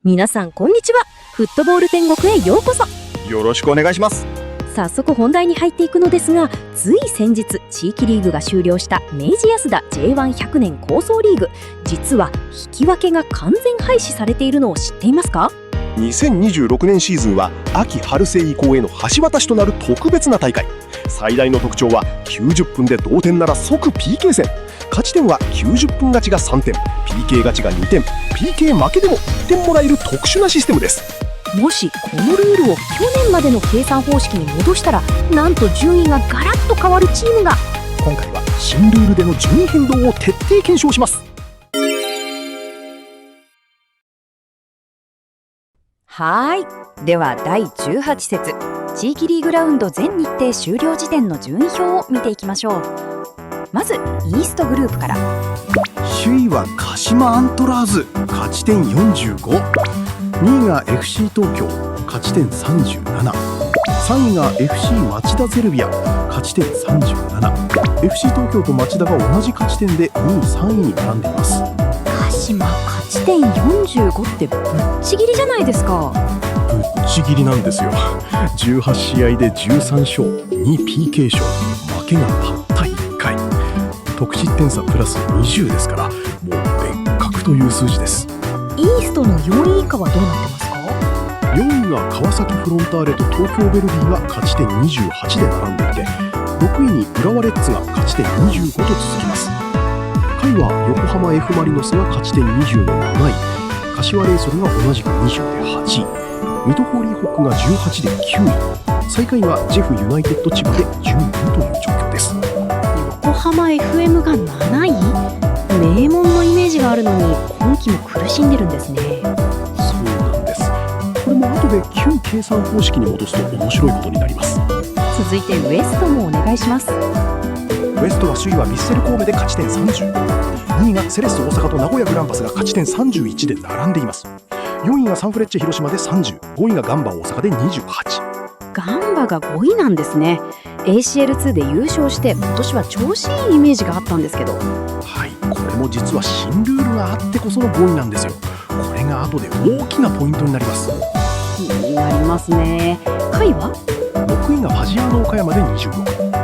皆さんこんにちは。フットボール天国へようこそ。よろしくお願いします。早速本題に入っていくのですが、つい先日地域リーグが終了した明治安田 J1100 年構想リーグ、実は引き分けが完全廃止されているのを知っていますか？2026年シーズンは秋春制移行への橋渡しとなる特別な大会。最大の特徴は90分で同点なら即 PK 戦。勝ち点は90分勝ちが3点、 PK 勝ちが2点、 PK 負けでも1点もらえる特殊なシステムです。もしこのルールを去年までの計算方式に戻したら、なんと順位がガラッと変わるチームが。今回は新ルールでの順位変動を徹底検証します。では第18節地域リーグラウンド全日程終了時点の順位表を見ていきましょう。まずイーストグループから。首位は鹿島アントラーズ、勝ち点45。2位が FC 東京、勝ち点37。3位が FC 町田ゼルビア、勝ち点37。 FC 東京と町田が同じ勝ち点で2位3位に並んでいます。鹿島勝ち点45ってぶっちぎりじゃないですか。ぶっちぎりなんですよ。18試合で13勝、2 PK 勝、負けがたった1回。得失点差プラス20ですから、もう別格という数字です。イーストの4位以下はどうなってますか？4位が川崎フロンターレと東京ベルディが勝ち点28で並んでいて、6位に浦和レッズが勝ち点25と続きます。下位は横浜 F ・マリノスが勝ち点20の7位、柏レイソルが同じく20で8位、水戸ホーリーホックが18で9位、最下位はジェフユナイテッド千葉で12位という状況です。横浜 FM が7位？名門のイメージがあるのに今季も苦しんでるんですね。そうなんです。これも後で旧計算方式に戻すと面白いことになります。続いてウエストもお願いします。ウエストは首位はヴィッセル神戸で勝ち点30、2位がセレッソ大阪と名古屋グランパスが勝ち点31で並んでいます。4位がサンフレッチェ広島で30、5位がガンバ大阪で28。ガンバが5位なんですね。 ACL2 で優勝して今年は調子いいイメージがあったんですけど。はい、これも実は新ルールがあってこその5位なんですよ。これが後で大きなポイントになります。気になりますね。下位は6位がファジアーノ岡山で26、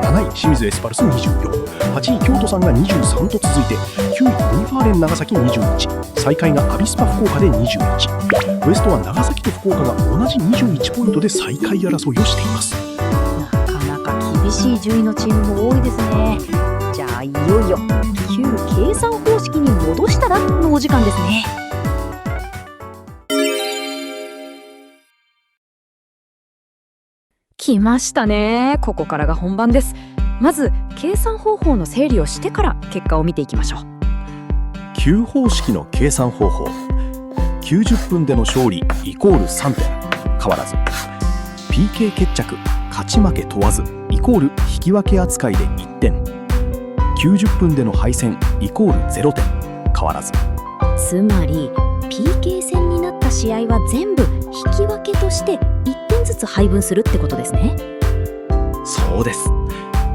7位清水エスパルス24、8位京都さんが23と続いて、9位ウィンファーレン長崎21、最下位がアビスパ福岡で21。ウエストは長崎と福岡が同じ21ポイントで最下位争いをしています。なかなか厳しい順位のチームも多いですね。じゃあいよいよ旧計算方式に戻したらのお時間ですね。来ましたね。ここからが本番です。まず計算方法の整理をしてから結果を見ていきましょう。旧方式の計算方法。90分での勝利イコール3点変わらず、 PK 決着勝ち負け問わずイコール引き分け扱いで1点、90分での敗戦イコール0点変わらず。つまり PK 戦になった試合は全部引き分けとして1点ずつ配分するってことですね。そうです。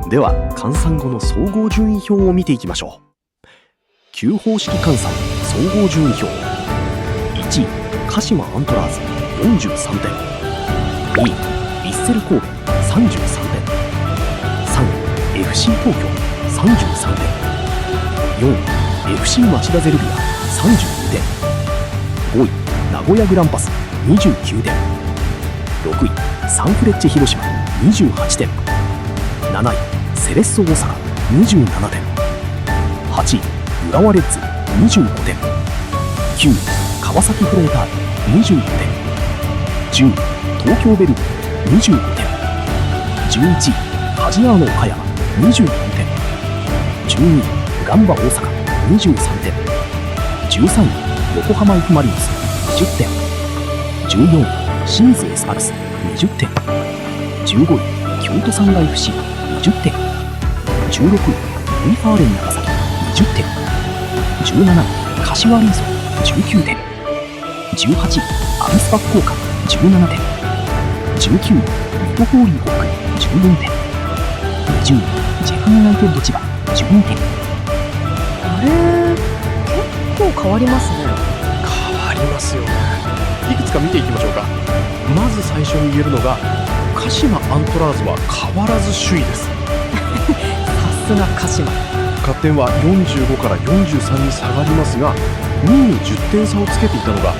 では換算後の総合順位表を見ていきましょう。旧方式換算総合順位表。1位鹿島アントラーズ43点、2位ヴィッセル神戸33点、3位 FC 東京33点、4位 FC 町田ゼルビア32点、5位名古屋グランパス29点、6位サンフレッチェ広島28点、7位セレッソ大阪27点、8位浦和レッズ25点、9位川崎フロンターレ25点、10位東京ベルディ25点、11位ファジアーノ岡山24点、12位ガンバ大阪23点、13位横浜 F ・マリノス20点、14位清水エスパルス20点、15位京都サンガ FC 20点、16位ウィンファーレン長崎20点、17位柏レイソル19点、18位アビスパ福岡17点、19位水戸ホーリーホック14点、20位ジェフユナイテッド千葉12点。あれ、結構変わりますね。変わりますよね。つか見ていきましょうか。まず最初に言えるのが、鹿島アントラーズは変わらず首位です。さすが鹿島。勝点は45から43に下がりますが、2位に10点差をつけていたのが、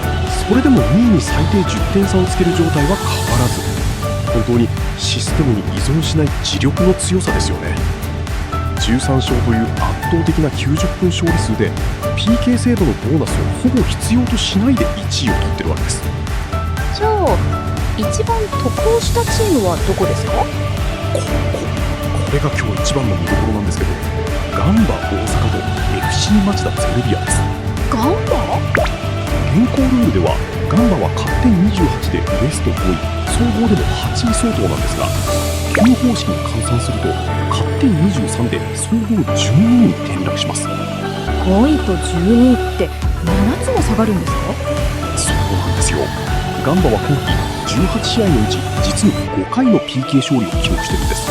それでも2位に最低10点差をつける状態は変わらず、本当にシステムに依存しない自力の強さですよね。13勝という圧倒的な90分勝利数で PK 制度のボーナスをほぼ必要としないで1位を取ってるわけです。じゃあ一番得をしたチームはどこですか？これが今日一番の見どころなんですけど、ガンバ大阪と FC 町田ゼルビアです。ガンバ？現行ルールではガンバは勝点28でウエスト5位、総合でも8位相当なんですが、旧方式に換算すると勝点23で総合12位に転落します。5位と12位って7つも下がるんですか？そうなんですよ。ガンバは今季18試合のうち実に5回の PK 勝利を記録してるんです。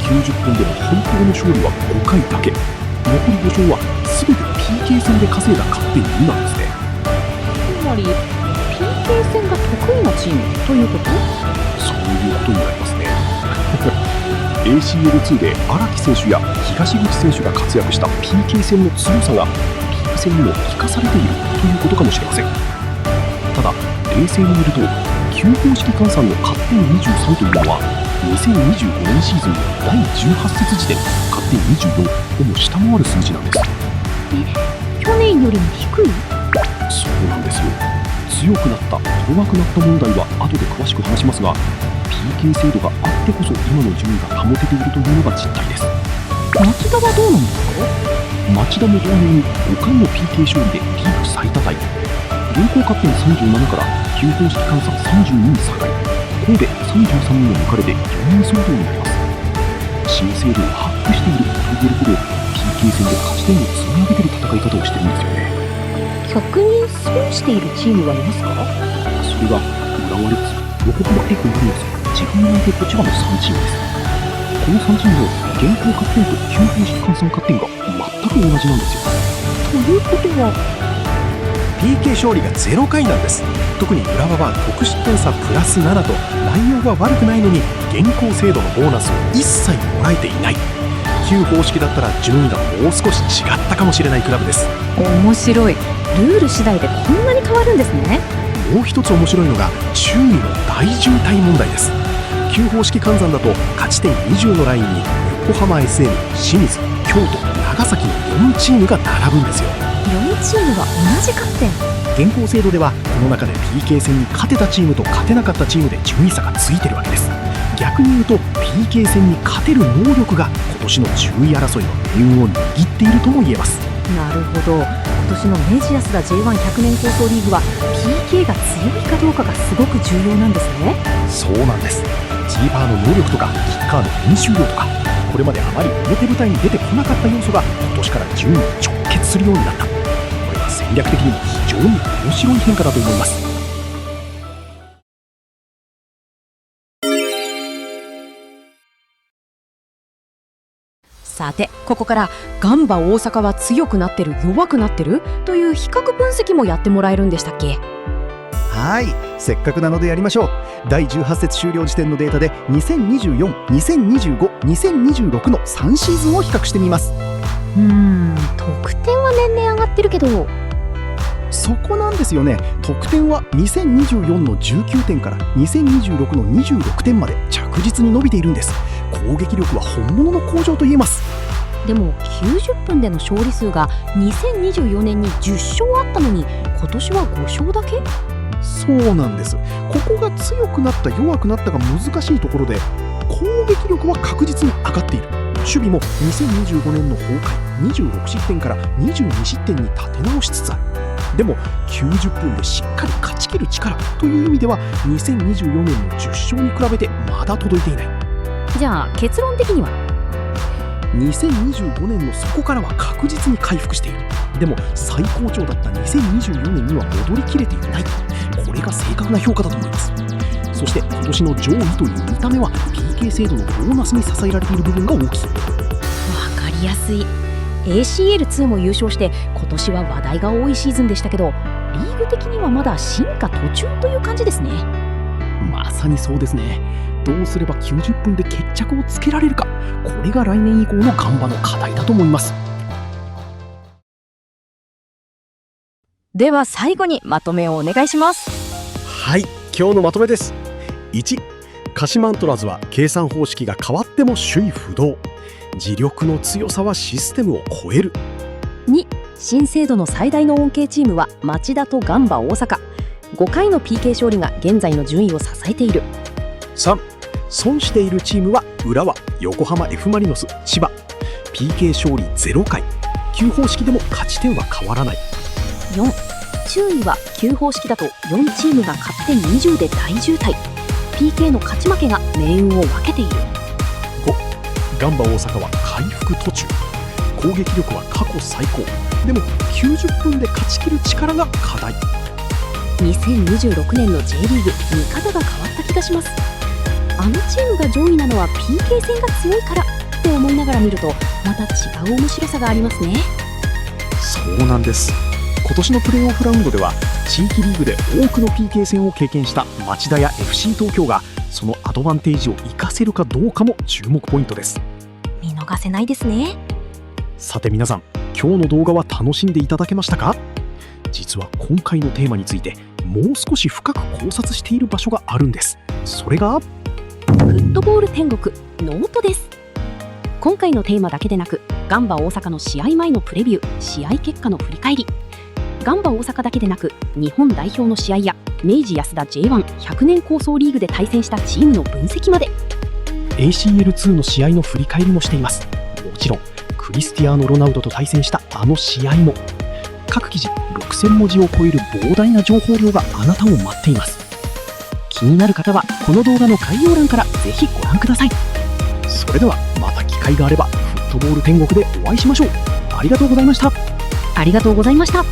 90分での本当の勝利は5回だけ。残り5勝は全て PK 戦で稼いだ勝点2なんですね。つまり PK 戦が得意なチームということ？そういうことになりますね。ACL2 で荒木選手や東口選手が活躍した PK 戦の強さがリーグ戦にも生かされているということかもしれません。ただ冷静に見ると、旧方式換算の勝点23というのは2025年シーズンの第18節時点勝点24をも下回る数字なんです。去年よりも低い？そうなんですよ。強くなった弱くなった問題は後で詳しく話しますが、 PK 制度があってこそ今の順位が保てているというのが実態です。町田はどうなんですか？町田も同様に5回の PK 勝利でリーグ最多タイ。現行勝点37から旧方式換算32に下がり、神戸33人の抜かれて4人相当になります。新制度をハックしていると言えるほど PK 戦で勝ち点を積み上げている戦い方をしてるんですよね。逆に損しているチームはいますか？それが浦和レッズ、横浜 F ・マリノス、ジグナイテッド千葉の3チームです。この3チームの現行勝点と旧方式換算勝点が全く同じなんですよ。ということは PK 勝利が0回なんです。特に浦和は得失点差プラス7と内容は悪くないのに、現行制度のボーナスを一切もらえていない。旧方式だったら順位がもう少し違ったかもしれないクラブです。面白い。ルール次第でこんなに変わるんですね。もう一つ面白いのが注意の大渋滞問題です。旧方式換算だと勝ち点20のラインに横浜 SM、清水、京都、長崎の4チームが並ぶんですよ。4チームが同じ勝点。現行制度ではこの中で PK 戦に勝てたチームと勝てなかったチームで順位差がついてるわけです。逆に言うと PK 戦に勝てる能力が今年の10位争いの命運を握っているとも言えます。なるほど。今年の明治安田 J1100 年構想リーグは PK が強いかどうかがすごく重要なんですね。そうなんです。キーパーの能力とかキッカーの練習量とか、これまであまり表舞台に出てこなかった要素が今年から順位に直結するようになった。これは戦略的にも非常に面白い変化だと思います。さてここからガンバ大阪は強くなってる弱くなってるという比較分析もやってもらえるんでしたっけ？はい、せっかくなのでやりましょう。第18節終了時点のデータで2024、2025、2026の3シーズンを比較してみます。得点は年々上がってるけど、そこなんですよね。得点は2024の19点から2026の26点まで着実に伸びているんです。攻撃力は本物の向上と言えます。でも90分での勝利数が2024年に10勝あったのに今年は5勝だけ？そうなんです。ここが強くなった弱くなったが難しいところで、攻撃力は確実に上がっている。守備も2025年の崩壊26失点から22失点に立て直しつつある。でも90分でしっかり勝ち切る力という意味では2024年の10勝に比べてまだ届いていない。じゃあ結論的には2025年の底からは確実に回復している。でも最高潮だった2024年には戻りきれていない。これが正確な評価だと思います。そして今年の上位という見た目は PK 制度のボーナスに支えられている部分が大きい。わかりやすい。 ACL2 も優勝して今年は話題が多いシーズンでしたけど、リーグ的にはまだ進化途中という感じですね。まさにそうですね。どうすれば90分で決着をつけられるか、これが来年以降のガンバの課題だと思います。では最後にまとめをお願いします。はい、今日のまとめです。1、鹿島アントラーズは計算方式が変わっても首位不動。自力の強さはシステムを超える。2、新制度の最大の恩恵チームは町田とガンバ大阪。5回の PK 勝利が現在の順位を支えている。3、損しているチームは浦和、横浜 F ・マリノス、千葉。 PK 勝利0回。旧方式でも勝ち点は変わらない。4、注意は旧方式だと4チームが勝ち点20で大渋滞。 PK の勝ち負けが命運を分けている。5、ガンバ大阪は回復途中。攻撃力は過去最高。でも90分で勝ち切る力が課題。2026年の J リーグ、見方が変わった気がします。あのチームが上位なのは PK 戦が強いからって思いながら見ると、また違う面白さがありますね。そうなんです。今年のプレーオフラウンドでは地域リーグで多くの PK 戦を経験した町田や FC 東京がそのアドバンテージを生かせるかどうかも注目ポイントです。見逃せないですね。さて皆さん、今日の動画は楽しんでいただけましたか？実は今回のテーマについてもう少し深く考察している場所があるんです。それがフットボール天国ノートです。今回のテーマだけでなく、ガンバ大阪の試合前のプレビュー、試合結果の振り返り、ガンバ大阪だけでなく日本代表の試合や明治安田 J1100 年構想リーグで対戦したチームの分析まで、 ACL2 の試合の振り返りもしています。もちろんクリスティアーノ・ロナウドと対戦したあの試合も。各記事6000文字を超える膨大な情報量があなたを待っています。気になる方はこの動画の概要欄からぜひご覧ください。それではまた機会があればフットボール天国でお会いしましょう。ありがとうございました。ありがとうございました。